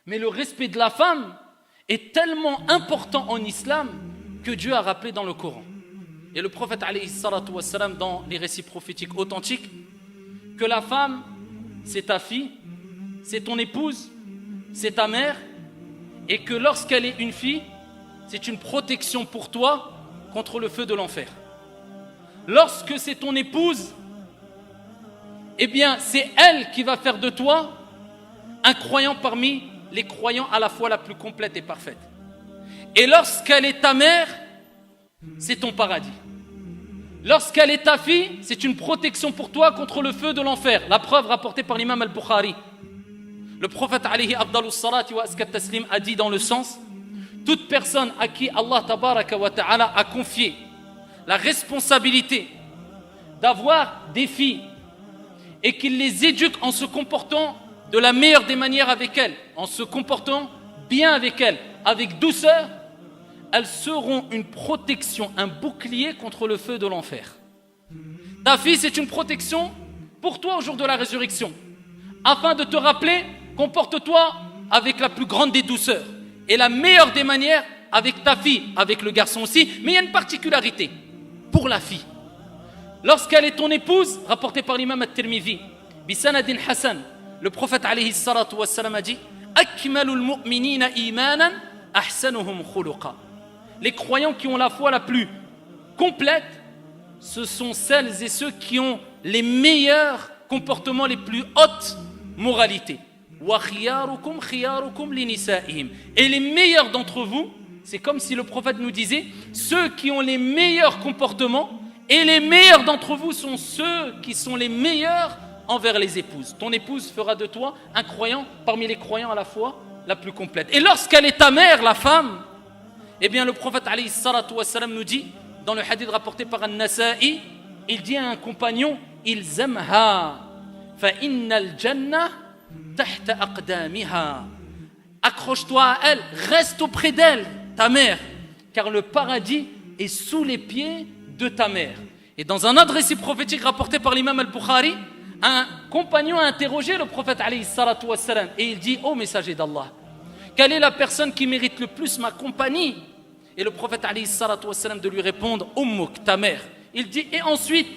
Mais le respect de la femme est tellement important en islam que Dieu a rappelé dans le Coran. Et le prophète alayhi salatu wassalam, dans les récits prophétiques authentiques, que la femme, c'est ta fille, c'est ton épouse, c'est ta mère, et que lorsqu'elle est une fille, c'est une protection pour toi contre le feu de l'enfer. Lorsque c'est ton épouse, eh bien c'est elle qui va faire de toi un croyant parmi les croyants à la foi la plus complète et parfaite. Et lorsqu'elle est ta mère, c'est ton paradis. Lorsqu'elle est ta fille, c'est une protection pour toi contre le feu de l'enfer. La preuve rapportée par l'imam al-Bukhari. Le prophète alayhi afdalus salati wa askat taslim a dit dans le sens: toute personne à qui Allah tabaraka wa ta'ala a confié la responsabilité d'avoir des filles et qu'il les éduque en se comportant de la meilleure des manières avec elles, en se comportant bien avec elles, avec douceur, elles seront une protection, un bouclier contre le feu de l'enfer. Ta fille, c'est une protection pour toi au jour de la résurrection, afin de te rappeler: comporte-toi avec la plus grande des douceurs et la meilleure des manières avec ta fille, avec le garçon aussi. Mais il y a une particularité pour la fille. Lorsqu'elle est ton épouse, rapporté par l'imam at-Tirmidhi, bisanadin Hassan, le prophète alayhi salatu wassalam a dit: akmalul mu'minina imanan ahsanuhum khuluqa. Les croyants qui ont la foi la plus complète, ce sont celles et ceux qui ont les meilleurs comportements, les plus hautes moralités. Et les meilleurs d'entre vous, c'est comme si le prophète nous disait: ceux qui ont les meilleurs comportements, et les meilleurs d'entre vous sont ceux qui sont les meilleurs envers les épouses. Ton épouse fera de toi un croyant parmi les croyants à la foi la plus complète. Et lorsqu'elle est ta mère, la femme, eh bien le prophète alayhi salatu wassalam nous dit, dans le hadith rapporté par An-Nasa'i, il dit à un compagnon: ilzamha fa innal jannah tahta aqdamiha. Accroche-toi à elle, reste auprès d'elle, ta mère, car le paradis est sous les pieds de ta mère. Et dans un autre récit prophétique rapporté par l'imam al-Bukhari, un compagnon a interrogé le prophète alayhi salatu wassalam et il dit: ô messager d'Allah, quelle est la personne qui mérite le plus ma compagnie? Et le prophète alayhi salatu wassalam de lui répondre: ummuk, ta mère. Il dit: et ensuite?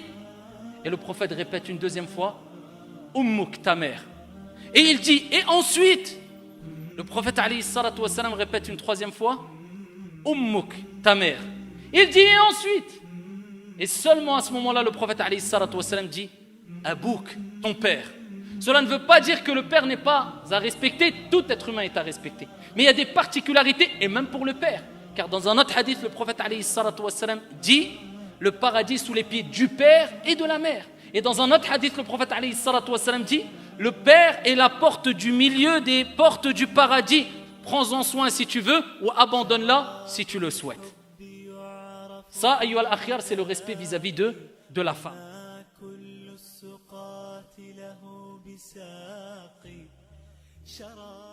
Et le prophète répète une deuxième fois: ummuk, ta mère. Et il dit: et ensuite? Le prophète alayhi salatu wassalam répète une troisième fois: ummuk, ta mère. Il dit: et ensuite? Et seulement à ce moment-là, le prophète alayhi salatu wassalam dit: abouk, ton père. Cela ne veut pas dire que le père n'est pas à respecter, tout être humain est à respecter. Mais il y a des particularités, et même pour le père. Car dans un autre hadith, le prophète alayhi salatu wassalam dit: le paradis sous les pieds du père et de la mère. Et dans un autre hadith, le prophète alayhi salatu wassalam dit: le père est la porte du milieu des portes du paradis. Prends-en soin si tu veux, ou abandonne-la si tu le souhaites. Ça, ayyuha al-akhyar, c'est le respect vis-à-vis de la femme. شراب